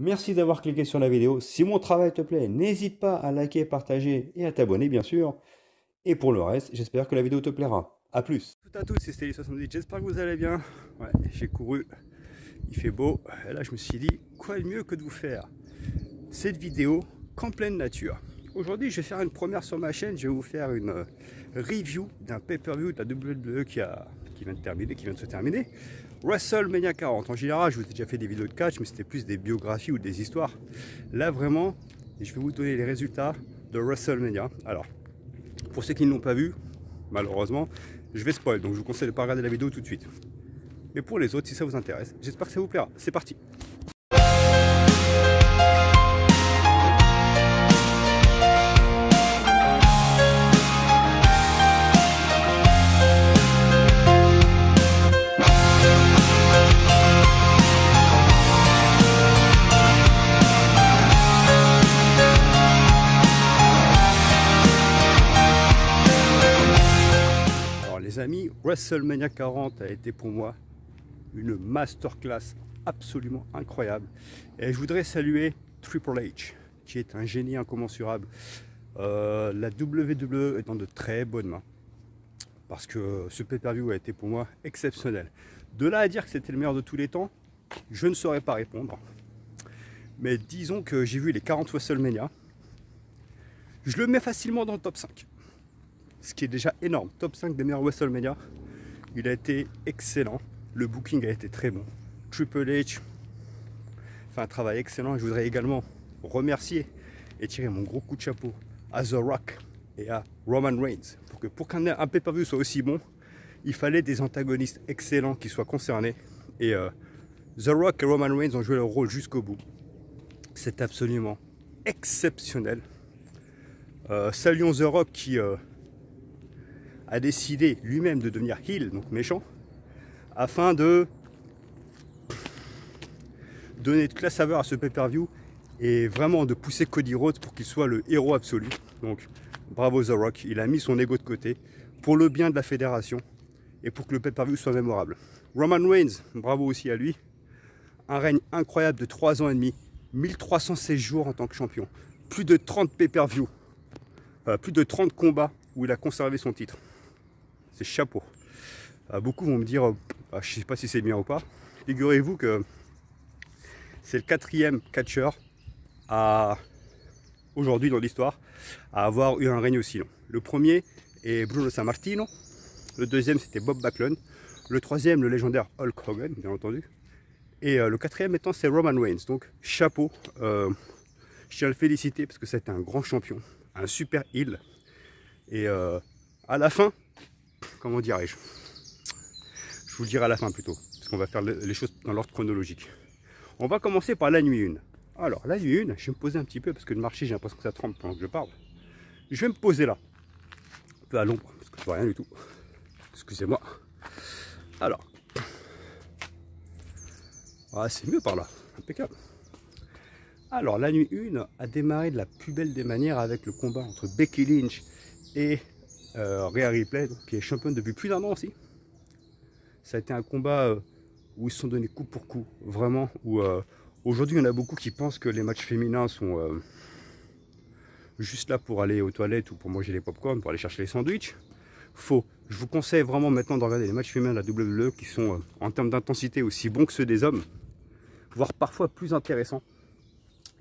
Merci d'avoir cliqué sur la vidéo. Si mon travail te plaît, n'hésite pas à liker, partager et à t'abonner bien sûr. Et pour le reste, j'espère que la vidéo te plaira. A plus. Tout à tous, c'est Steli78, j'espère que vous allez bien. Ouais, j'ai couru, il fait beau. Et là je me suis dit, quoi de mieux que de vous faire cette vidéo qu'en pleine nature. Aujourd'hui je vais faire une première sur ma chaîne, je vais vous faire une review d'un pay-per-view de la WWE qui vient de se terminer. WrestleMania 40. En général, je vous ai déjà fait des vidéos de catch, mais c'était plus des biographies ou des histoires. Là, vraiment, je vais vous donner les résultats de WrestleMania. Alors, pour ceux qui ne l'ont pas vu, malheureusement, je vais spoil, donc je vous conseille de ne pas regarder la vidéo tout de suite. Mais pour les autres, si ça vous intéresse, j'espère que ça vous plaira. C'est parti. Les amis, WrestleMania 40 a été pour moi une masterclass absolument incroyable. Et je voudrais saluer Triple H, qui est un génie incommensurable. La WWE est dans de très bonnes mains. Parce que ce pay-per-view a été pour moi exceptionnel. De là à dire que c'était le meilleur de tous les temps, je ne saurais pas répondre. Mais disons que j'ai vu les 40 WrestleMania. Je le mets facilement dans le top 5. Ce qui est déjà énorme. Top 5 des meilleurs WrestleMania. Il a été excellent. Le booking a été très bon. Triple H fait un travail excellent. Je voudrais également remercier et tirer mon gros coup de chapeau à The Rock et à Roman Reigns. Pour qu'un pay-per-view soit aussi bon, il fallait des antagonistes excellents qui soient concernés. Et The Rock et Roman Reigns ont joué leur rôle jusqu'au bout. C'est absolument exceptionnel. Saluons The Rock qui a décidé lui-même de devenir heel, donc méchant, afin de donner toute la saveur à ce pay-per-view et vraiment de pousser Cody Rhodes pour qu'il soit le héros absolu. Donc bravo The Rock, il a mis son ego de côté pour le bien de la fédération et pour que le pay-per-view soit mémorable. Roman Reigns, bravo aussi à lui, un règne incroyable de 3 ans et demi, 1316 jours en tant que champion, plus de 30 pay-per-view, plus de 30 combats où il a conservé son titre. C'est chapeau. Beaucoup vont me dire, je ne sais pas si c'est bien ou pas. Figurez-vous que c'est le 4e catcheur aujourd'hui dans l'histoire à avoir eu un règne aussi long. Le premier est Bruno Sammartino. Le deuxième c'était Bob Backlund. Le troisième, le légendaire Hulk Hogan, bien entendu. Et le 4e étant c'est Roman Reigns. Donc chapeau. Je tiens à le féliciter parce que c'était un grand champion, un super heel. Et à la fin, comment dirais-je? Je vous le dirai à la fin plutôt, parce qu'on va faire les choses dans l'ordre chronologique. On va commencer par la nuit 1. Alors, la nuit 1, je vais me poser un petit peu, parce que le marché, j'ai l'impression que ça tremble pendant que je parle. Je vais me poser là, un peu à l'ombre, parce que je vois rien du tout. Excusez-moi. Alors, c'est mieux par là, impeccable. Alors, la nuit 1 a démarré de la plus belle des manières avec le combat entre Becky Lynch et Rhea Ripley, qui est championne depuis plus d'1 an aussi. Ça a été un combat où ils se sont donnés coup pour coup, vraiment. Où aujourd'hui, il y en a beaucoup qui pensent que les matchs féminins sont juste là pour aller aux toilettes ou pour manger les pop-corn, pour aller chercher les sandwichs. Faux. Je vous conseille vraiment maintenant de regarder les matchs féminins de la WWE qui sont en termes d'intensité aussi bons que ceux des hommes, voire parfois plus intéressants.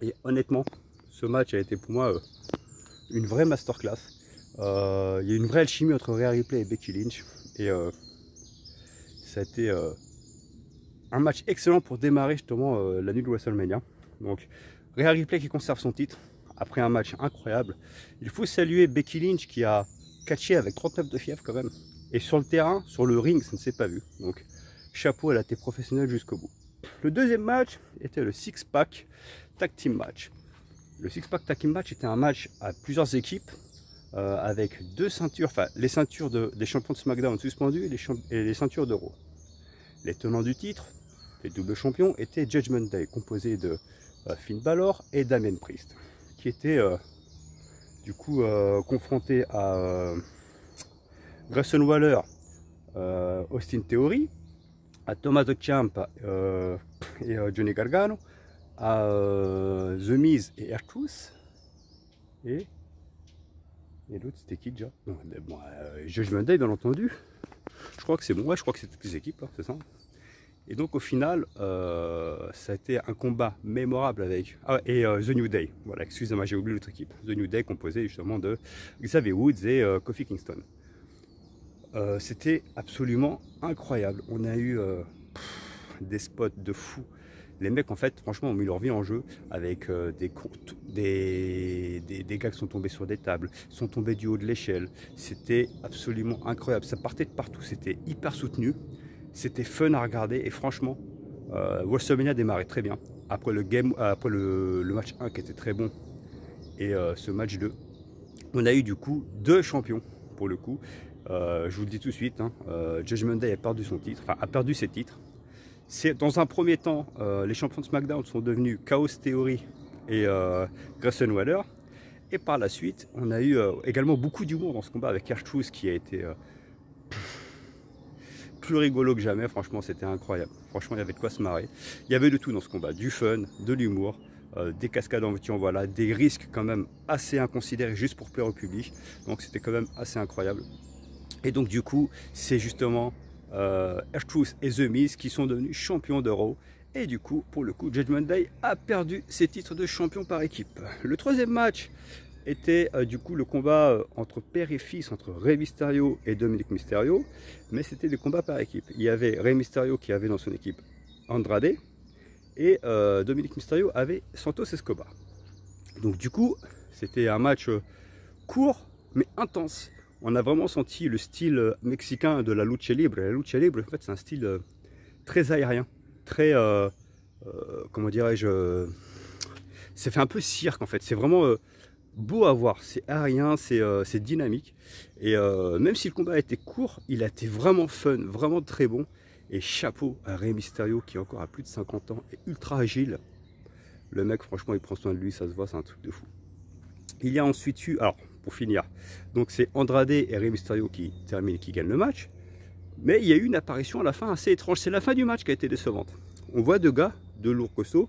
Et honnêtement, ce match a été pour moi une vraie masterclass. Il y a une vraie alchimie entre Rhea Ripley et Becky Lynch. Et ça a été un match excellent pour démarrer justement la nuit de WrestleMania. Donc Rhea Ripley qui conserve son titre après un match incroyable. Il faut saluer Becky Lynch qui a catché avec 39 de fièvre quand même. Et sur le terrain, sur le ring, ça ne s'est pas vu. Donc chapeau, elle a été professionnelle jusqu'au bout. Le deuxième match était le Six Pack Tag Team Match. Le Six Pack Tag Team Match était un match à plusieurs équipes. Avec 2 ceintures, enfin les ceintures des champions de SmackDown suspendues et les ceintures de Raw. Les tenants du titre, les doubles champions, étaient Judgment Day, composé de Finn Balor et Damien Priest, qui étaient du coup confrontés à Grayson Waller, Austin Theory, à Tommaso Ciampa et Johnny Gargano, à The Miz et R-Truth. Et l'autre, c'était qui déjà? Non, bon, Judgment Day, bien entendu. Je crois que c'est bon, ouais, je crois que c'est toutes les équipes, hein, c'est ça. Et donc au final, ça a été un combat mémorable avec... Ah, et The New Day, voilà, excusez-moi, j'ai oublié l'autre équipe. The New Day composé justement de Xavier Woods et Kofi Kingston. C'était absolument incroyable. On a eu des spots de fou. Les mecs, en fait, franchement, ont mis leur vie en jeu avec des gars qui sont tombés sur des tables, sont tombés du haut de l'échelle. C'était absolument incroyable. Ça partait de partout. C'était hyper soutenu. C'était fun à regarder. Et franchement, WrestleMania démarrait très bien. Après le match 1 qui était très bon et ce match 2, on a eu du coup 2 champions pour le coup. Je vous le dis tout de suite, hein, Judgment Day a perdu son titre, enfin a perdu ses titres. Dans un premier temps, les champions de SmackDown sont devenus Chaos Theory et Grayson Waller. Et par la suite, on a eu également beaucoup d'humour dans ce combat avec R-Truth qui a été plus rigolo que jamais. Franchement, c'était incroyable. Franchement, il y avait de quoi se marrer. Il y avait de tout dans ce combat, du fun, de l'humour, des cascades en voiture, voilà, des risques quand même assez inconsidérés juste pour plaire au public. Donc c'était quand même assez incroyable. Et donc du coup, c'est justement R-Truth et The Miz qui sont devenus champions de Raw. Et du coup, pour le coup, Judgment Day a perdu ses titres de champion par équipe. Le troisième match était du coup le combat entre père et fils, entre Rey Mysterio et Dominic Mysterio. Mais c'était des combats par équipe. Il y avait Rey Mysterio qui avait dans son équipe Andrade. Et Dominic Mysterio avait Santos Escobar. Donc du coup, c'était un match court mais intense. On a vraiment senti le style mexicain de la lucha libre. La lucha libre, en fait, c'est un style très aérien, très, comment dirais-je, c'est fait un peu cirque en fait. C'est vraiment beau à voir, c'est aérien, c'est dynamique. Et même si le combat a été court, il a été vraiment fun, vraiment très bon. Et chapeau à Rey Mysterio qui encore a plus de 50 ans et ultra agile. Le mec, franchement, il prend soin de lui, ça se voit, c'est un truc de fou. Il y a ensuite eu, alors pour finir, donc c'est Andrade et Rey Mysterio qui terminent et qui gagnent le match. Mais il y a eu une apparition à la fin assez étrange. C'est la fin du match qui a été décevante. On voit deux gars, deux lourds costauds,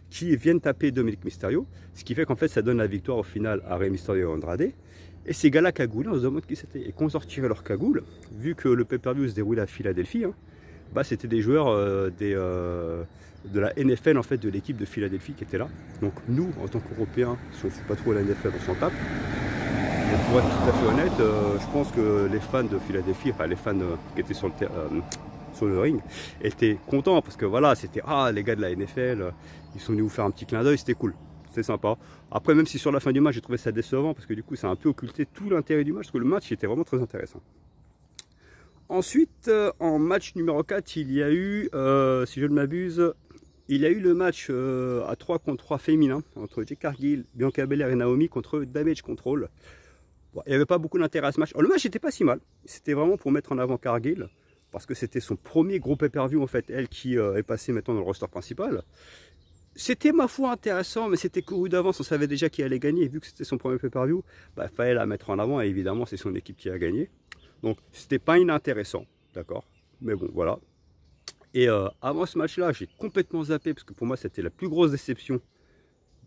qui viennent taper Dominic Mysterio. Ce qui fait qu'en fait ça donne la victoire au final à Rey Mysterio et Andrade. Et ces gars-là cagoulés, on se demande qui c'était. Et quand on retirait leur cagoule, vu que le pay-per-view se déroulait à Philadelphie, hein, bah, c'était des joueurs de la NFL, en fait, de l'équipe de Philadelphie qui étaient là. Donc nous, en tant qu'Européens, si on ne fout pas trop la NFL, on s'en tape. Et pour être tout à fait honnête, je pense que les fans de Philadelphie, enfin les fans qui étaient sur le ring, étaient contents parce que voilà, c'était les gars de la NFL, ils sont venus vous faire un petit clin d'œil, c'était cool, c'était sympa. Après, même si sur la fin du match, j'ai trouvé ça décevant parce que du coup, ça a un peu occulté tout l'intérêt du match, parce que le match était vraiment très intéressant. Ensuite, en match numéro 4, il y a eu, si je ne m'abuse, il y a eu le match à 3 contre 3 féminin entre Jade Cargill, Bianca Belair et Naomi contre Damage Control. Bon, il n'y avait pas beaucoup d'intérêt à ce match. Alors, le match n'était pas si mal. C'était vraiment pour mettre en avant Cargill, parce que c'était son premier gros pay-per-view, en fait, elle qui est passée maintenant dans le roster principal. C'était ma foi intéressant, mais c'était couru d'avance, on savait déjà qui allait gagner. Et vu que c'était son premier pay-per-view, bah, il fallait la mettre en avant, et évidemment, c'est son équipe qui a gagné. Donc, c'était pas inintéressant, d'accord. Mais bon, voilà. Et avant ce match-là, j'ai complètement zappé, parce que pour moi, c'était la plus grosse déception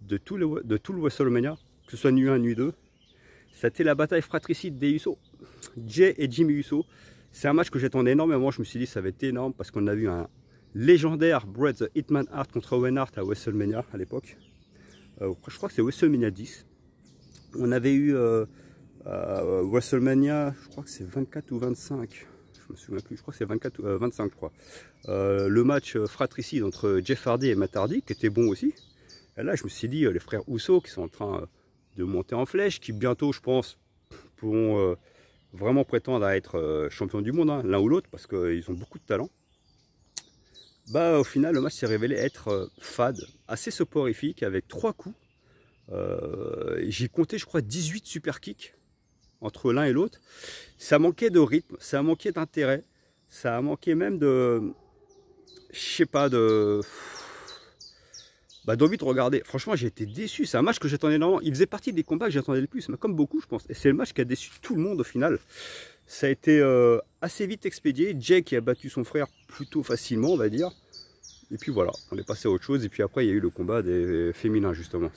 de tout le WrestleMania, que ce soit nuit 1, nuit 2. C'était la bataille fratricide des Usos, Jey et Jimmy Uso. C'est un match que j'attendais énormément. Je me suis dit ça va être énorme parce qu'on a vu un légendaire Bret the Hitman Hart contre Owen Hart à WrestleMania à l'époque. Je crois que c'est WrestleMania 10. On avait eu WrestleMania, je crois que c'est 24 ou 25. Je me souviens plus, je crois que c'est 24 ou 25, je crois. Le match fratricide entre Jeff Hardy et Matt Hardy qui était bon aussi. Et là, je me suis dit, les frères Uso qui sont en train de monter en flèche, qui bientôt, je pense, pourront vraiment prétendre à être champions du monde, hein, l'un ou l'autre, parce qu'ils ont beaucoup de talent. Bah, au final, le match s'est révélé être fade, assez soporifique, avec 3 coups. J'ai compté, je crois, 18 super kicks entre l'un et l'autre. Ça manquait de rythme, ça manquait d'intérêt, ça a manqué même de, je sais pas, d'envie de regarder. Franchement, j'ai été déçu. C'est un match que j'attendais énormément. Il faisait partie des combats que j'attendais le plus, mais comme beaucoup, je pense. Et c'est le match qui a déçu tout le monde au final. Ça a été assez vite expédié. Jey qui a battu son frère plutôt facilement, on va dire. Et puis voilà, on est passé à autre chose. Et puis après, il y a eu le combat des féminins, justement.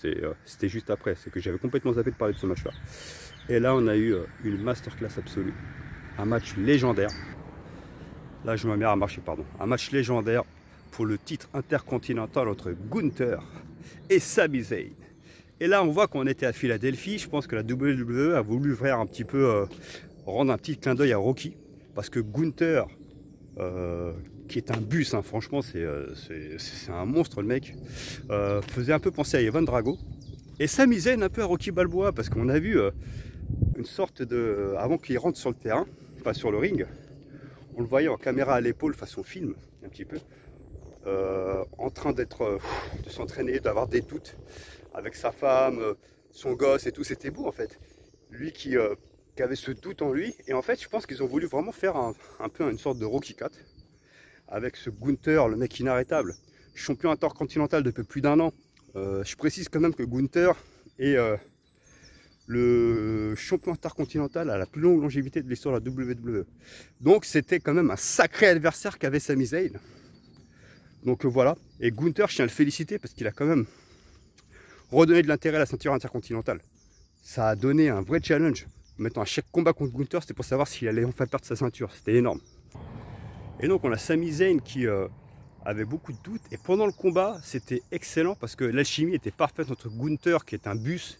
C'était juste après. C'est que j'avais complètement zappé de parler de ce match-là. Et là, on a eu une masterclass absolue. Un match légendaire. Là, je me mets à marcher, pardon. Un match légendaire pour le titre intercontinental entre Gunther et Sami Zayn. Et là, on voit qu'on était à Philadelphie. Je pense que la WWE a voulu faire un petit peu, rendre un petit clin d'œil à Rocky. Parce que Gunther, qui est un bus, hein, franchement, c'est un monstre le mec, faisait un peu penser à Ivan Drago. Et Sami Zayn un peu à Rocky Balboa, parce qu'on a vu une sorte de... Avant qu'il rentre sur le terrain, pas sur le ring, on le voyait en caméra à l'épaule façon film, un petit peu, en train de s'entraîner, d'avoir des doutes avec sa femme, son gosse et tout. C'était beau en fait. Lui qui avait ce doute en lui. Et en fait, je pense qu'ils ont voulu vraiment faire un peu une sorte de Rocky 4 avec ce Gunther, le mec inarrêtable, champion intercontinental depuis plus d'1 an. Je précise quand même que Gunther est le champion intercontinental à la plus longue longévité de l'histoire de la WWE. Donc c'était quand même un sacré adversaire qu'avait Sami Zayn. Donc voilà. Et Gunther, je tiens à le féliciter parce qu'il a quand même redonné de l'intérêt à la ceinture intercontinentale. Ça a donné un vrai challenge. Maintenant, à chaque combat contre Gunther, c'était pour savoir s'il allait enfin perdre sa ceinture. C'était énorme. Et donc on a Sami Zayn qui avait beaucoup de doutes. Et pendant le combat, c'était excellent parce que l'alchimie était parfaite entre Gunther, qui est un bus,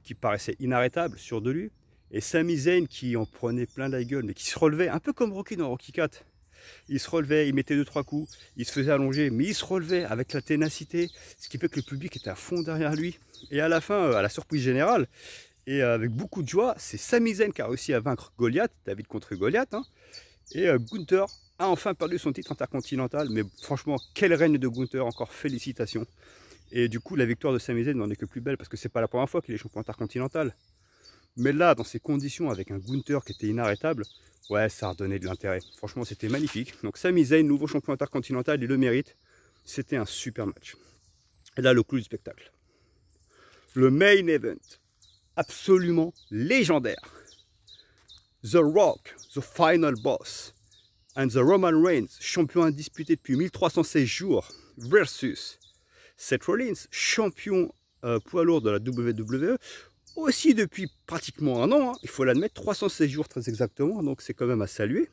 qui paraissait inarrêtable, sûr de lui, et Sami Zayn qui en prenait plein la gueule, mais qui se relevait, un peu comme Rocky dans Rocky 4. Il se relevait, il mettait 2-3 coups, il se faisait allonger, mais il se relevait avec la ténacité, ce qui fait que le public était à fond derrière lui. Et à la fin, à la surprise générale, et avec beaucoup de joie, c'est Sami Zayn qui a réussi à vaincre Goliath, David contre Goliath, hein. Et Gunther a enfin perdu son titre intercontinental, mais franchement, quel règne de Gunther, encore félicitations. Et du coup, la victoire de Sami Zayn n'en est que plus belle, parce que c'est pas la première fois qu'il est champion intercontinental. Mais là, dans ces conditions, avec un Gunther qui était inarrêtable, ouais, ça a redonné de l'intérêt. Franchement, c'était magnifique. Donc Sami Zayn, nouveau champion intercontinental, il le mérite. C'était un super match. Et là, le clou du spectacle. Le main event, absolument légendaire. The Rock, the final boss, and the Roman Reigns, champion indisputé depuis 1316 jours, versus Seth Rollins, champion poids lourd de la WWE, aussi depuis pratiquement 1 an, hein, il faut l'admettre, 316 jours très exactement, donc c'est quand même à saluer.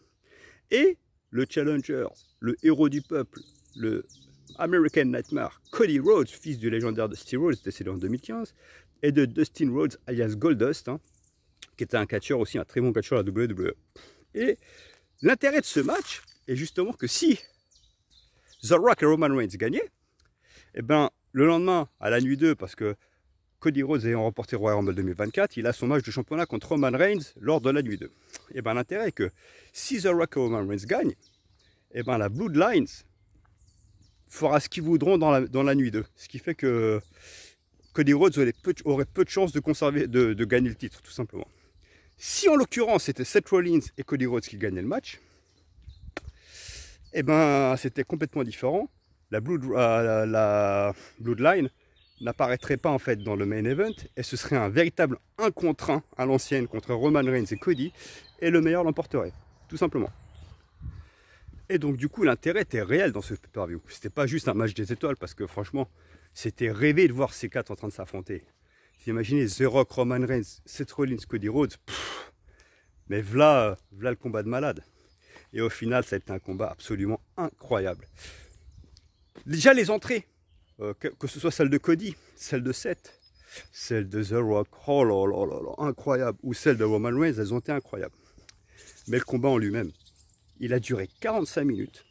Et le challenger, le héros du peuple, le American Nightmare, Cody Rhodes, fils du légendaire Dusty Rhodes, décédé en 2015, et de Dustin Rhodes, alias Goldust, hein, qui était un catcheur aussi, un très bon catcheur à la WWE. Et l'intérêt de ce match est justement que si The Rock et Roman Reigns gagnaient, et ben le lendemain, à la nuit 2, parce que Cody Rhodes ayant remporté Royal Rumble 2024, il a son match de championnat contre Roman Reigns lors de la nuit 2. Et ben l'intérêt est que si The Rock et Roman Reigns gagnent, et ben la Bloodlines fera ce qu'ils voudront dans la nuit 2. Ce qui fait que Cody Rhodes aurait peu de chances de gagner le titre, tout simplement. Si en l'occurrence c'était Seth Rollins et Cody Rhodes qui gagnaient le match, et ben c'était complètement différent. La Bloodline n'apparaîtrait pas en fait dans le main event et ce serait un véritable 1 contre 1 à l'ancienne contre Roman Reigns et Cody, et le meilleur l'emporterait, tout simplement. Et donc du coup l'intérêt était réel dans ce pay-per-view. C'était pas juste un match des étoiles, parce que franchement c'était rêvé de voir ces 4 en train de s'affronter. Vous imaginez The Rock, Roman Reigns, Seth Rollins, Cody Rhodes, mais voilà le combat de malade. Et au final ça a été un combat absolument incroyable. Déjà les entrées, que ce soit celle de Cody, celle de Seth, celle de The Rock, oh là là là là, incroyable, ou celle de Roman Reigns, elles ont été incroyables. Mais le combat en lui-même, il a duré 45 minutes.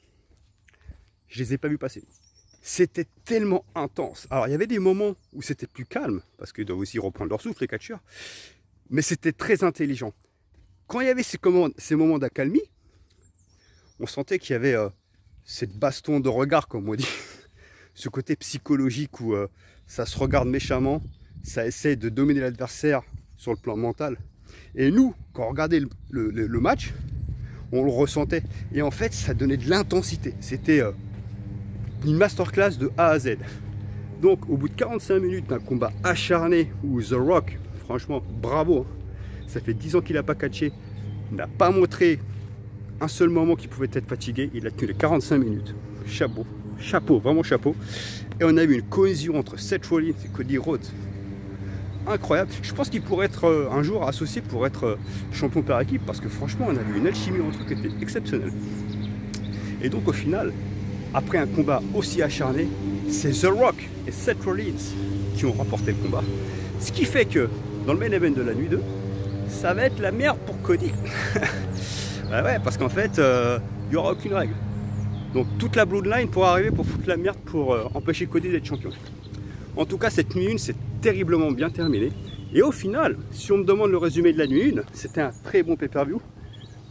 Je les ai pas vus passer. C'était tellement intense. Alors il y avait des moments où c'était plus calme, parce qu'ils doivent aussi reprendre leur souffle les catcheurs, mais c'était très intelligent. Quand il y avait ces moments d'accalmie, on sentait qu'il y avait cette baston de regard, comme on dit, ce côté psychologique où ça se regarde méchamment, ça essaie de dominer l'adversaire sur le plan mental. Et nous, quand on regardait le match, on le ressentait. Et en fait, ça donnait de l'intensité. C'était une masterclass de A à Z. Donc, au bout de 45 minutes d'un combat acharné où The Rock, franchement, bravo, hein, ça fait 10 ans qu'il n'a pas catché, il n'a pas montré un seul moment qu'il pouvait être fatigué, il a tenu les 45 minutes. Chapeau. chapeau, vraiment chapeau. Et on a eu une cohésion entre Seth Rollins et Cody Rhodes. Incroyable. Je pense qu'il pourrait être un jour associé pour être champion par équipe parce que franchement, on a vu une alchimie entre eux qui était exceptionnelle. Et donc au final, après un combat aussi acharné, c'est The Rock et Seth Rollins qui ont remporté le combat. Ce qui fait que dans le main event de la nuit 2, ça va être la merde pour Cody. Ouais, parce qu'en fait, il n'y aura aucune règle. Donc toute la Bloodline pourra arriver pour foutre la merde pour empêcher Cody d'être champion. En tout cas, cette nuit 1 s'est terriblement bien terminée. Et au final, si on me demande le résumé de la nuit 1, c'était un très bon pay-per-view.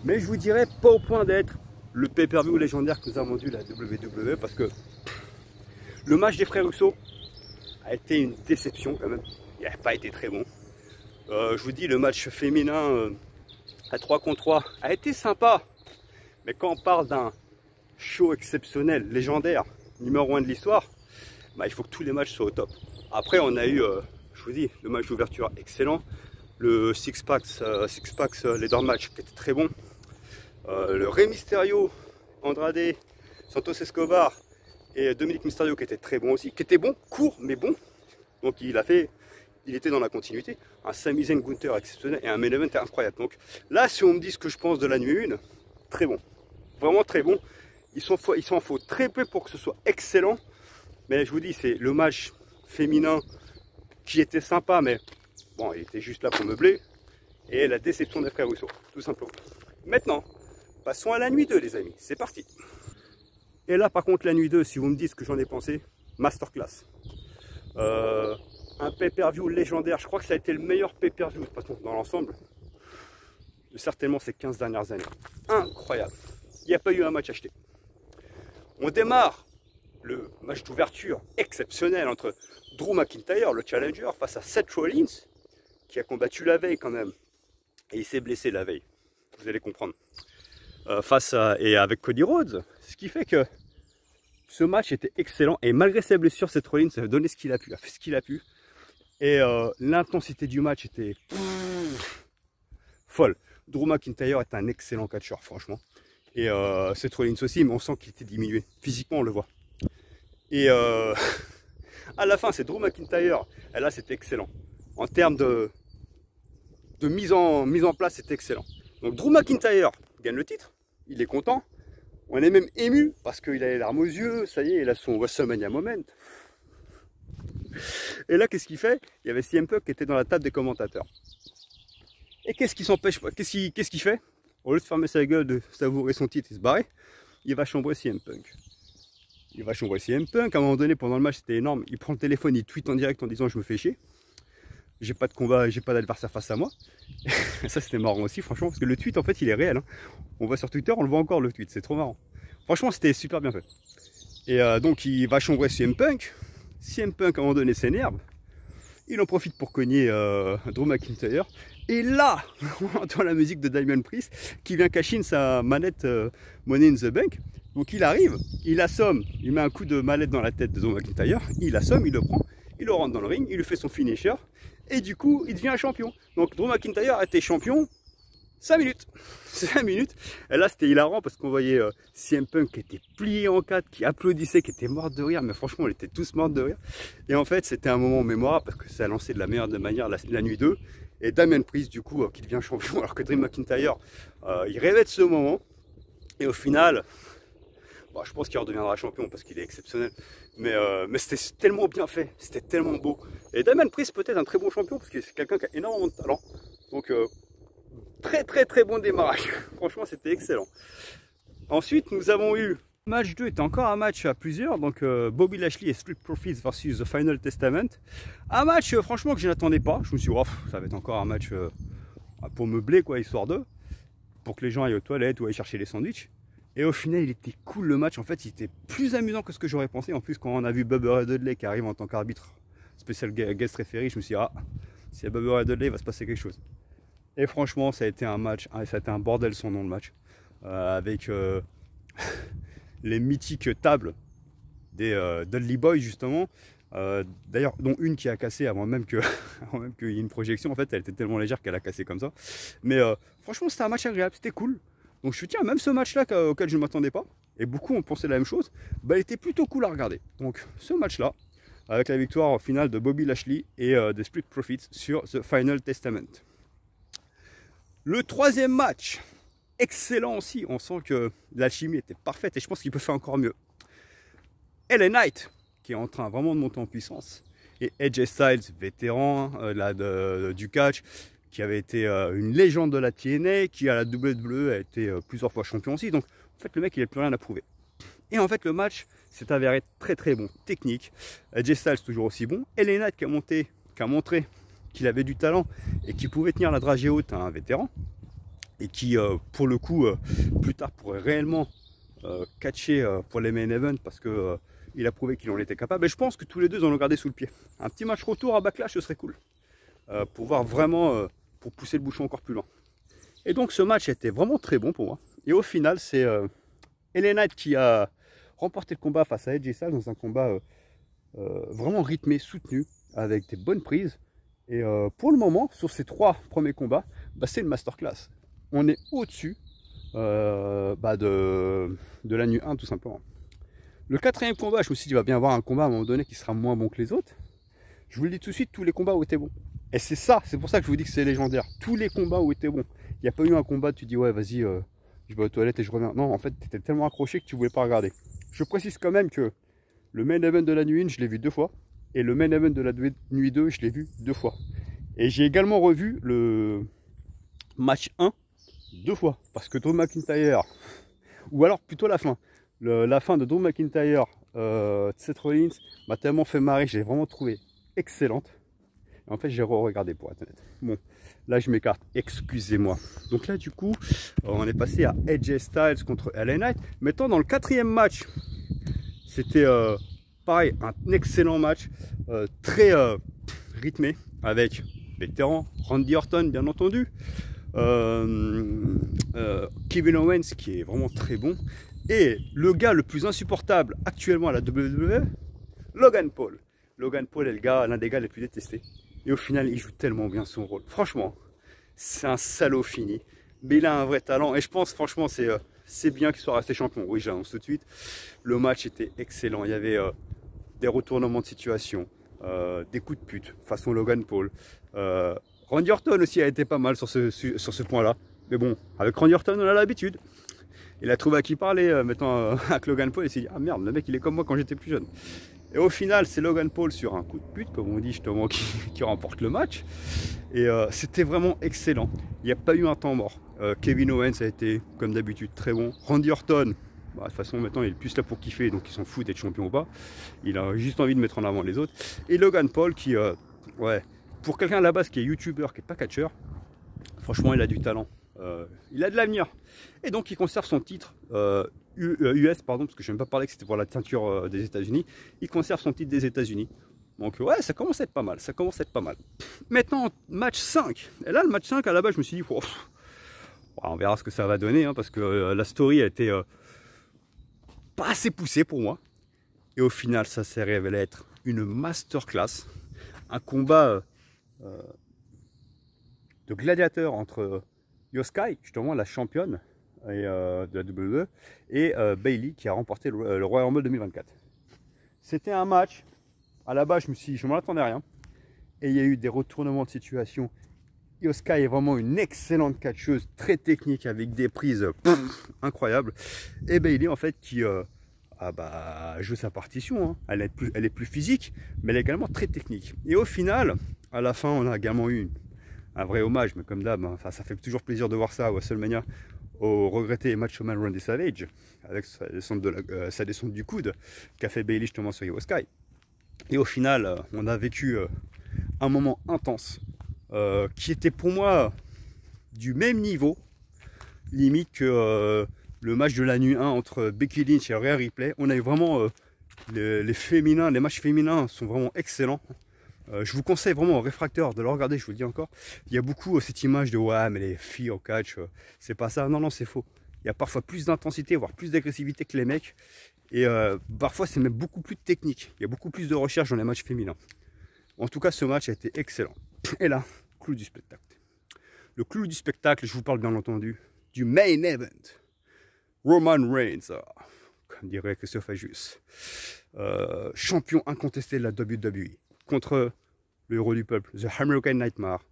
Mais je vous dirais pas au point d'être le pay-per-view légendaire que nous avons vendu la WWE. Parce que le match des frères Russo a été une déception quand même. Il n'a pas été très bon. Je vous dis, le match féminin à 3 contre 3 a été sympa. Mais quand on parle d'un show exceptionnel, légendaire, numéro 1 de l'histoire, bah, il faut que tous les matchs soient au top. Après, on a eu, je vous dis, le match d'ouverture excellent, le Six Packs Leather Match qui était très bon, le Rey Mysterio, Andrade, Santos Escobar et Dominic Mysterio qui était très bon aussi, qui était bon, court mais bon. Donc il était dans la continuité. Un Sami Zayn Gunther exceptionnel et un main event incroyable. Donc là, si on me dit ce que je pense de la nuit 1, très bon, vraiment très bon. Ils s'en faut très peu pour que ce soit excellent. Mais je vous dis, c'est le match féminin qui était sympa, mais bon, il était juste là pour meubler. Et la déception des frères Russo, tout simplement. Maintenant, passons à la nuit 2, les amis. C'est parti. Et là, par contre, la nuit 2, si vous me dites ce que j'en ai pensé, masterclass. Un pay-per-view légendaire. Je crois que ça a été le meilleur pay-per-view, de toute façon, dans l'ensemble, de certainement ces 15 dernières années. Incroyable. Il n'y a pas eu un match acheté. On démarre le match d'ouverture exceptionnel entre Drew McIntyre, le challenger, face à Seth Rollins, qui a combattu la veille quand même. Et il s'est blessé la veille, vous allez comprendre. Et avec Cody Rhodes, ce qui fait que ce match était excellent. Et malgré ses blessures, Seth Rollins a donné ce qu'il a pu, a fait ce qu'il a pu. Et l'intensité du match était folle. Drew McIntyre est un excellent catcheur, franchement. Et Seth Rollins aussi, mais on sent qu'il était diminué. Physiquement, on le voit. Et à la fin, c'est Drew McIntyre. Et là, c'était excellent. En termes de mise en place, c'était excellent. Donc Drew McIntyre gagne le titre. Il est content. On est même ému parce qu'il a les larmes aux yeux. Ça y est, il a son WrestleMania moment. Et là, qu'est-ce qu'il fait? Il y avait CM Punk qui était dans la table des commentateurs. Et qu'est-ce qui s'empêche? Qu'est-ce qu'il fait? Au lieu de fermer sa gueule, de savourer son titre et se barrer, il va chambrer CM Punk. Il va chambrer CM Punk. À un moment donné, pendant le match, c'était énorme. Il prend le téléphone, il tweet en direct en disant je me fais chier. J'ai pas de combat, j'ai pas d'adversaire face à moi. Ça, c'était marrant aussi, franchement, parce que le tweet, en fait, il est réel. Hein. On voit sur Twitter, on le voit encore le tweet. C'est trop marrant. Franchement, c'était super bien fait. Et donc, il va chambrer CM Punk. CM Punk, à un moment donné, s'énerve. Il en profite pour cogner Drew McIntyre. Et là, on entend la musique de Damian Priest qui vient cacher sa manette Money in the Bank. Donc il arrive, il assomme, il met un coup de mallette dans la tête de Drew McIntyre, il assomme, il le prend, il le rentre dans le ring, il lui fait son finisher. Et du coup, il devient un champion. Donc Drew McIntyre a été champion 5 minutes. 5 minutes. Et là, c'était hilarant parce qu'on voyait CM Punk qui était plié en 4, qui applaudissait, qui était mort de rire. Mais franchement, on était tous morts de rire. Et en fait, c'était un moment mémorable parce que ça a lancé de la meilleure manière la nuit 2. Et Damian Priest, du coup, qui devient champion, alors que Drew McIntyre, il rêvait de ce moment. Et au final, bon, je pense qu'il redeviendra champion parce qu'il est exceptionnel. Mais c'était tellement bien fait, c'était tellement beau. Et Damian Priest, peut-être un très bon champion parce que c'est quelqu'un qui a énormément de talent. Donc, très bon démarrage. Franchement, c'était excellent. Ensuite, nous avons eu match 2, était encore un match à plusieurs. Donc, Bobby Lashley et Street Profits versus The Final Testament. Un match, franchement, que je n'attendais pas. Je me suis dit, oh, ça va être encore un match pour meubler, quoi, histoire d'eux. Pour que les gens aillent aux toilettes ou aillent chercher les sandwichs. Et au final, il était cool le match. En fait, il était plus amusant que ce que j'aurais pensé. En plus, quand on a vu Bubba Ray Dudley qui arrive en tant qu'arbitre spécial guest référé, je me suis dit, ah, si y a Bubba Ray Dudley, il va se passer quelque chose. Et franchement, ça a été un match, ça a été un bordel son nom de match, avec les mythiques tables des Dudley Boys justement. D'ailleurs, dont une qui a cassé avant même qu'il y ait une projection. En fait, elle était tellement légère qu'elle a cassé comme ça. Mais franchement, c'était un match agréable, c'était cool. Donc je tiens, même ce match-là auquel je ne m'attendais pas, et beaucoup ont pensé la même chose, bah, il était plutôt cool à regarder. Donc ce match-là, avec la victoire finale de Bobby Lashley et des Street Profits sur The Final Testament. Le troisième match, excellent aussi, on sent que la chimie était parfaite et je pense qu'il peut faire encore mieux. LA Knight, qui est en train vraiment de monter en puissance, et AJ Styles, vétéran du catch, qui avait été une légende de la TNA, qui à la WWE a été plusieurs fois champion aussi. Donc en fait le mec il n'a plus rien à prouver. Et en fait le match s'est avéré très très bon, technique. AJ Styles toujours aussi bon. LA Knight qui a montré qu'il avait du talent et qui pouvait tenir la dragée haute à un vétéran. Et qui pour le coup plus tard pourrait réellement catcher pour les main events parce que il a prouvé qu'il en était capable. Et je pense que tous les deux en ont gardé sous le pied. Un petit match retour à Backlash ce serait cool. Pour voir vraiment, pour pousser le bouchon encore plus loin. Et donc ce match était vraiment très bon pour moi. Et au final, c'est LA Knight qui a remporté le combat face à AJ Styles dans un combat vraiment rythmé, soutenu, avec des bonnes prises. Et pour le moment, sur ces 3 premiers combats, bah, c'est une masterclass. On est au-dessus de la nuit 1 tout simplement. Le 4e combat, je me suis dit, il va bien avoir un combat à un moment donné qui sera moins bon que les autres. Je vous le dis tout de suite, tous les combats ont été bons. Et c'est ça, c'est pour ça que je vous dis que c'est légendaire. Tous les combats ont été bons. Il n'y a pas eu un combat, tu dis ouais vas-y, je vais aux toilettes et je reviens. Non, en fait, tu étais tellement accroché que tu ne voulais pas regarder. Je précise quand même que le main event de la nuit 1, je l'ai vu 2 fois. Et le main event de la nuit 2, je l'ai vu 2 fois. Et j'ai également revu le match 1 2 fois. Parce que Drew McIntyre, ou alors plutôt la fin. La fin de Drew McIntyre, Seth Rollins m'a tellement fait marrer, j'ai vraiment trouvé excellente. En fait, j'ai re-regardé pour être honnête. Bon, là, je m'écarte. Excusez-moi. Donc là, du coup, on est passé à AJ Styles contre LA Knight. Maintenant, dans le 4e match, c'était pareil, un excellent match, très rythmé, avec vétéran, Randy Orton, bien entendu. Kevin Owens, qui est vraiment très bon. Et le gars le plus insupportable actuellement à la WWE, Logan Paul. Logan Paul est l'un des gars les plus détestés. Et au final, il joue tellement bien son rôle. Franchement, c'est un salaud fini. Mais il a un vrai talent. Et je pense, franchement, c'est bien qu'il soit resté champion. Oui, j'annonce tout de suite. Le match était excellent. Il y avait des retournements de situation, des coups de pute, façon Logan Paul. Randy Orton aussi a été pas mal sur ce point-là. Mais bon, avec Randy Orton, on a l'habitude. Il a trouvé à qui parler maintenant avec Logan Paul. Et il s'est dit, ah merde, le mec, il est comme moi quand j'étais plus jeune. Et au final, c'est Logan Paul sur un coup de pute, comme on dit justement, qui remporte le match. Et c'était vraiment excellent. Il n'y a pas eu un temps mort. Kevin Owens a été, comme d'habitude, très bon. Randy Orton, bah, de toute façon, maintenant, il est plus là pour kiffer, donc il s'en fout d'être champion ou pas. Il a juste envie de mettre en avant les autres. Et Logan Paul, qui, ouais, pour quelqu'un à la base qui est youtubeur, qui n'est pas catcheur, franchement, il a du talent. Il a de l'avenir. Et donc, il conserve son titre. US, pardon, parce que je n'ai même pas parlé que c'était pour la ceinture des États-Unis. Il conserve son titre des États-Unis. Donc ouais, ça commence à être pas mal. Ça commence à être pas mal. Maintenant, match 5. Et là, le match 5, à la base, je me suis dit, oh, on verra ce que ça va donner, hein, parce que la story a été pas assez poussée pour moi. Et au final, ça s'est révélé être une masterclass. Un combat de gladiateur entre Io Sky, justement la championne de la WWE, et Bayley qui a remporté le Royal Rumble 2024. C'était un match, à la base je m'en attendais à rien, et il y a eu des retournements de situation. Io Sky est vraiment une excellente catcheuse, très technique, avec des prises incroyables, et Bayley en fait qui joue sa partition, hein. Elle est plus physique, mais elle est également très technique. Et au final, à la fin, on a également eu un vrai hommage, mais comme d'hab, enfin, ça fait toujours plaisir de voir ça à WrestleMania, au regretté Macho Man Randy Savage, avec sa descente du coude, qu'a fait Bayley justement sur Io Sky. Et au final, on a vécu un moment intense, qui était pour moi du même niveau, limite que le match de la nuit 1 entre Becky Lynch et Rhea Ripley. On a eu vraiment les matchs féminins sont vraiment excellents. Je vous conseille vraiment aux réfracteurs de le regarder, je vous le dis encore. Il y a beaucoup cette image de ouais, mais les filles au catch, c'est pas ça. Non, non, c'est faux. Il y a parfois plus d'intensité, voire plus d'agressivité que les mecs. Et parfois, c'est même beaucoup plus technique. Il y a beaucoup plus de recherche dans les matchs féminins. En tout cas, ce match a été excellent. Et là, clou du spectacle. Le clou du spectacle, je vous parle bien entendu du main event. Roman Reigns dirait Christophe Agius. Champion incontesté de la WWE contre le héros du peuple, The American Nightmare,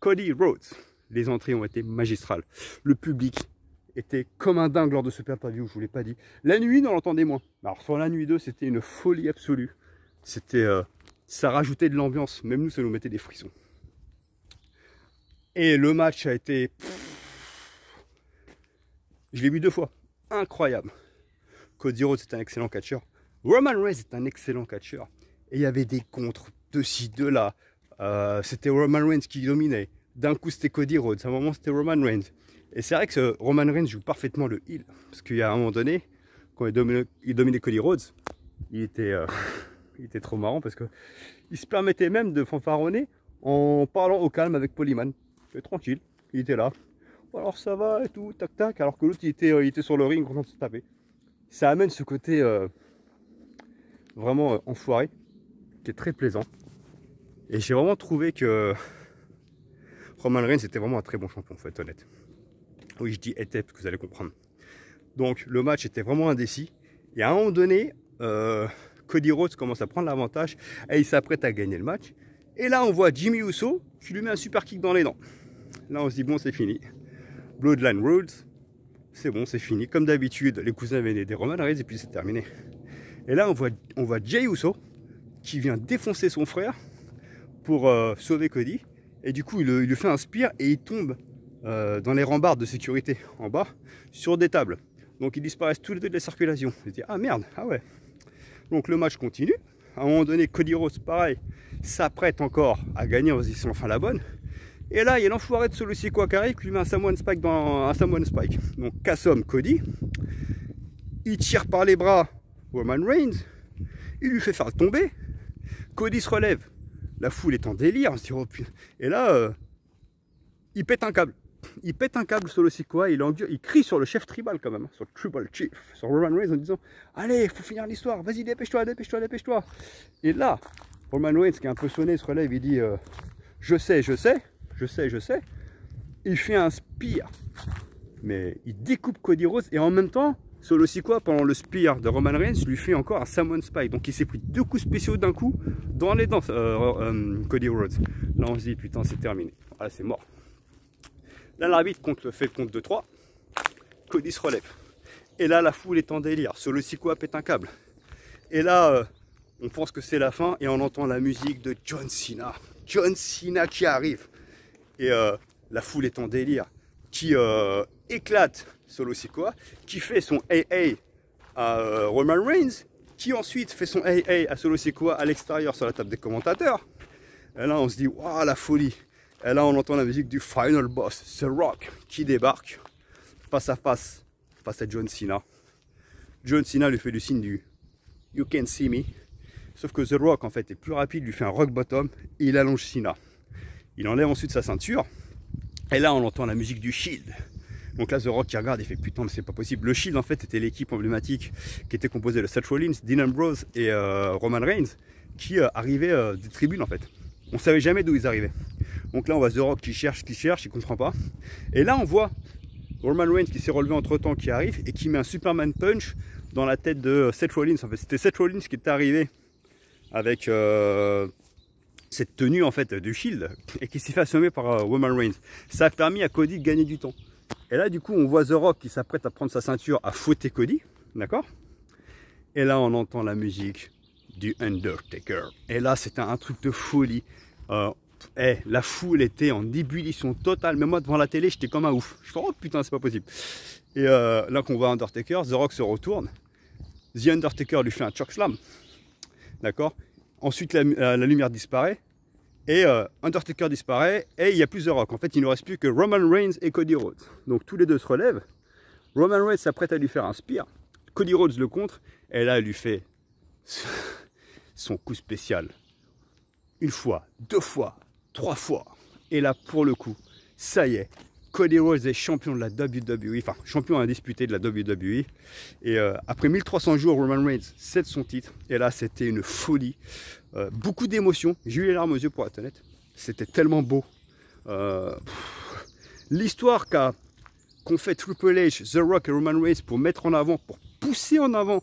Cody Rhodes. Les entrées ont été magistrales. Le public était comme un dingue lors de ce pay-per-view, je vous l'ai pas dit. La nuit, on l'entendait moins. Alors sur la nuit 2, c'était une folie absolue. C'était, ça rajoutait de l'ambiance. Même nous, ça nous mettait des frissons. Et le match a été... Je l'ai vu 2 fois. Incroyable. Cody Rhodes est un excellent catcheur. Roman Reigns est un excellent catcheur. Et il y avait des contres de ci, de là. C'était Roman Reigns qui dominait. D'un coup, c'était Cody Rhodes. À un moment, c'était Roman Reigns. Et c'est vrai que Roman Reigns joue parfaitement le heel. Parce qu'il y a un moment donné, quand il dominait Cody Rhodes, il était trop marrant parce qu'il se permettait même de fanfaronner en parlant au calme avec Polyman. Tranquille, il était là. Alors ça va et tout, tac tac. Alors que l'autre, il était sur le ring en train de se taper. Ça amène ce côté vraiment enfoiré, qui est très plaisant. Et j'ai vraiment trouvé que Roman Reigns était vraiment un très bon champion, faut être honnête. Oui, je dis était, parce que vous allez comprendre. Donc, le match était vraiment indécis. Et à un moment donné, Cody Rhodes commence à prendre l'avantage et il s'apprête à gagner le match. Et là, on voit Jimmy Uso qui lui met un super kick dans les dents. Là, on se dit, bon, c'est fini. Bloodline Rules, c'est bon, c'est fini. Comme d'habitude, les cousins venaient des Roman Reigns et puis c'est terminé. Et là, on voit Jey Uso qui vient défoncer son frère pour sauver Cody. Et du coup, il lui fait un spear et il tombe dans les rambardes de sécurité en bas sur des tables. Donc ils disparaissent tous les deux de la circulation. Je dis, ah merde, ah ouais. Donc le match continue. À un moment donné, Cody Rhodes, pareil, s'apprête encore à gagner en se disant enfin la bonne. Et là, il y a l'enfoiré de Solo Sikoa qui arrive, qui lui met un Samoan Spike dans un Samoan Spike. Donc qu'assomme Cody. Il tire par les bras Roman Reigns. Il lui fait faire tomber. Cody se relève. La foule est en délire. On se dit, oh, putain. Et là, il pète un câble. Il pète un câble Solo Sikoa, il crie sur le chef tribal quand même, sur le Tribal Chief, sur Roman Reigns en disant allez, il faut finir l'histoire, vas-y, dépêche-toi, dépêche-toi, dépêche-toi. Et là, Roman Reigns qui est un peu sonné se relève, il dit je sais. Il fait un spear, mais il découpe Cody Rhodes et en même temps, Solo Sikoa, pendant le spear de Roman Reigns, lui fait encore un Samoan Spike. Donc il s'est pris 2 coups spéciaux d'un coup dans les dents, Cody Rhodes. Là, on se dit putain, c'est terminé. Voilà, c'est mort. Là, l'arbitre fait le compte de 3. Cody se relève. Et là, la foule est en délire. Solo Sikoa pète un câble. Et là, on pense que c'est la fin et on entend la musique de John Cena. John Cena qui arrive. Et la foule est en délire. Qui éclate Solo Sikoa. Qui fait son AA à Roman Reigns. Qui ensuite fait son AA à Solo Sikoa à l'extérieur sur la table des commentateurs. Et là, on se dit, waouh, la folie. Et là, on entend la musique du Final Boss, The Rock, qui débarque face à John Cena. John Cena lui fait le signe du You Can See Me. Sauf que The Rock, en fait, est plus rapide, lui fait un Rock Bottom et il allonge Cena. Il enlève ensuite sa ceinture. Et là, on entend la musique du Shield. Donc là, The Rock qui regarde, il fait putain, mais c'est pas possible. Le Shield, en fait, était l'équipe emblématique qui était composée de Seth Rollins, Dean Ambrose et Roman Reigns qui arrivaient des tribunes, en fait. On savait jamais d'où ils arrivaient. Donc là, on voit The Rock qui cherche, il comprend pas. Et là, on voit Roman Reigns qui s'est relevé entre temps, qui arrive et qui met un Superman Punch dans la tête de Seth Rollins. En fait, c'était Seth Rollins qui était arrivé avec cette tenue en fait du Shield et qui s'est fait assommer par Roman Reigns. Ça a permis à Cody de gagner du temps. Et là, du coup, on voit The Rock qui s'apprête à prendre sa ceinture, à fouetter Cody, d'accord? Et là, on entend la musique du Undertaker. Et là, c'était un truc de folie. La foule était en ébullition totale. Même moi, devant la télé, j'étais comme un ouf. Je me dis, oh putain, c'est pas possible. Et là qu'on voit Undertaker, The Rock se retourne. The Undertaker lui fait un chokeslam. D'accord? Ensuite, la lumière disparaît. Et Undertaker disparaît. Et il n'y a plus The Rock. En fait, il ne reste plus que Roman Reigns et Cody Rhodes. Donc, tous les deux se relèvent. Roman Reigns s'apprête à lui faire un spear. Cody Rhodes le contre. Et là, il lui fait son coup spécial. 1 fois, 2 fois, 3 fois. Et là, pour le coup, ça y est, Cody Rhodes est champion de la WWE, enfin, champion indisputé de la WWE. Et après 1300 jours, Roman Reigns cède son titre. Et là, c'était une folie. Beaucoup d'émotions. J'ai eu les larmes aux yeux, pour être honnête. C'était tellement beau. L'histoire qu'a qu'ont fait Triple H, The Rock et Roman Reigns pour mettre en avant, pour pousser en avant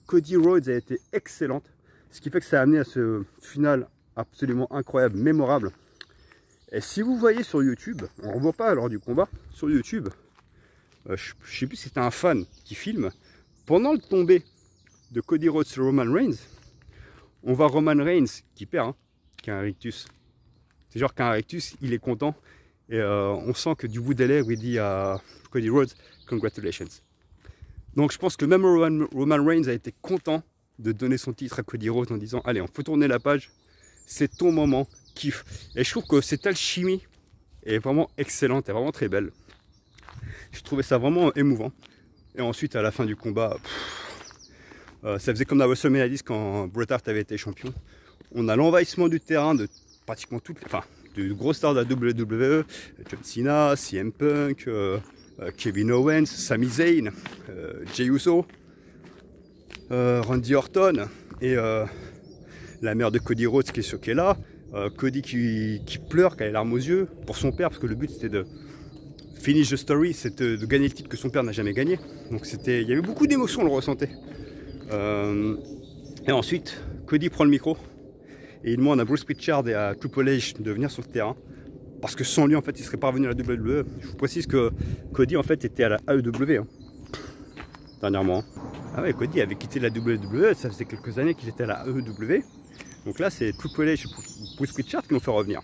Cody Rhodes a été excellente. Ce qui fait que ça a amené à ce final absolument incroyable, mémorable. Et si vous voyez sur YouTube, on ne voit pas lors du combat, sur YouTube, je ne sais plus si c'était un fan qui filme, pendant le tombé de Cody Rhodes sur Roman Reigns, on voit Roman Reigns qui perd, hein, qui a un rictus. C'est genre qu'un rictus, il est content. Et on sent que du bout des lèvres, il dit à Cody Rhodes, congratulations. Donc je pense que même Roman Reigns a été content de donner son titre à Cody Rhodes en disant, allez, on peut tourner la page, c'est ton moment, kiffe. Et je trouve que cette alchimie est vraiment excellente, est vraiment très belle. J'ai trouvé ça vraiment émouvant. Et ensuite, à la fin du combat, ça faisait comme la WrestleMania 10 quand Bret Hart avait été champion. On a l'envahissement du terrain de pratiquement toutes les... Enfin, de gros stars de la WWE, John Cena, CM Punk, Kevin Owens, Sami Zayn, Jey Uso, Randy Orton et la mère de Cody Rhodes qui est là, Cody qui pleure, qui a les larmes aux yeux pour son père, parce que le but c'était de finish the story, c'était de gagner le titre que son père n'a jamais gagné. Donc il y avait beaucoup d'émotions, on le ressentait. Et ensuite, Cody prend le micro et il demande à Bruce Pritchard et à Triple H de venir sur le terrain. Parce que sans lui, en fait, il ne serait pas revenu à la WWE. Je vous précise que Cody, en fait, était à la AEW, hein, dernièrement. Ah ouais, Cody avait quitté la WWE, ça faisait quelques années qu'il était à la AEW. Donc là, c'est Triple H et Bruce Pritchard qui l'ont fait revenir.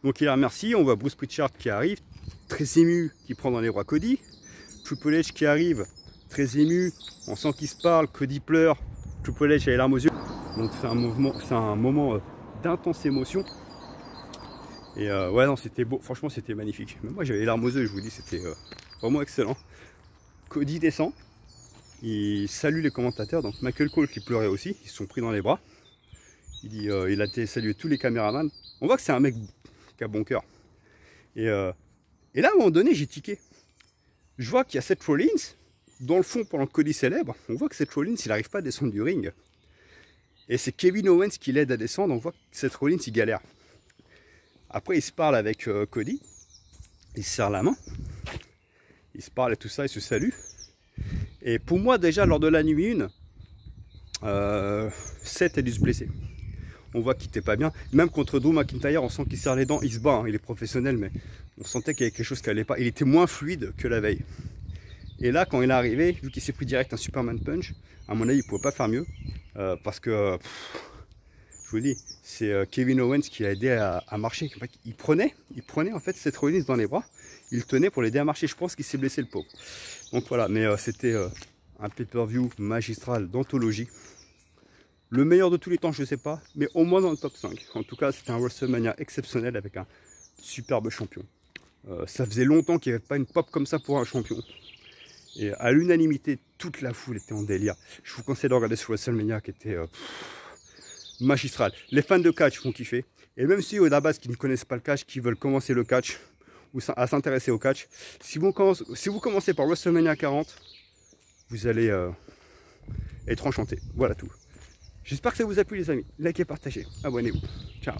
Donc il la remercie, on voit Bruce Pritchard qui arrive, très ému, qui prend dans les bras Cody. Triple H qui arrive, très ému, on sent qu'il se parle, Cody pleure, Triple H a les larmes aux yeux. Donc c'est un moment d'intense émotion. Et ouais, non, c'était beau, franchement c'était magnifique. Même moi j'avais les larmes aux yeux, je vous dis, c'était vraiment excellent. Cody descend, il salue les commentateurs, donc Michael Cole qui pleurait aussi, ils se sont pris dans les bras. Il a salué tous les caméramans. On voit que c'est un mec qui a bon cœur. Et là, à un moment donné, j'ai tiqué. Je vois qu'il y a Seth Rollins, dans le fond, pendant que Cody célèbre, on voit que Seth Rollins, il n'arrive pas à descendre du ring. Et c'est Kevin Owens qui l'aide à descendre, on voit que Seth Rollins, il galère. Après, il se parle avec Cody, il se serre la main, il se parle et tout ça, il se salue. Et pour moi, déjà, lors de la nuit 1, Seth a dû se blesser. On voit qu'il n'était pas bien. Même contre Drew McIntyre, on sent qu'il serre les dents, il se bat, hein, il est professionnel, mais on sentait qu'il y avait quelque chose qui n'allait pas. Il était moins fluide que la veille. Et là, quand il est arrivé, vu qu'il s'est pris direct un Superman Punch, à mon avis, il ne pouvait pas faire mieux. Parce que... je vous dis, c'est Kevin Owens qui l'a aidé à marcher. Il prenait en fait Seth Rollins dans les bras, il le tenait pour l'aider à marcher. Je pense qu'il s'est blessé le pauvre. Donc voilà, mais c'était un pay-per-view magistral d'anthologie. Le meilleur de tous les temps, je ne sais pas, mais au moins dans le top 5. En tout cas, c'était un WrestleMania exceptionnel avec un superbe champion. Ça faisait longtemps qu'il n'y avait pas une pop comme ça pour un champion. Et à l'unanimité, toute la foule était en délire. Je vous conseille de regarder ce WrestleMania qui était... magistral. Les fans de catch vont kiffer. Et même si à la base qui ne connaissent pas le catch, qui veulent commencer le catch ou à s'intéresser au catch, si vous commencez par WrestleMania 40, vous allez être enchanté. Voilà tout. J'espère que ça vous a plu les amis. Likez, partagez, abonnez-vous. Ciao.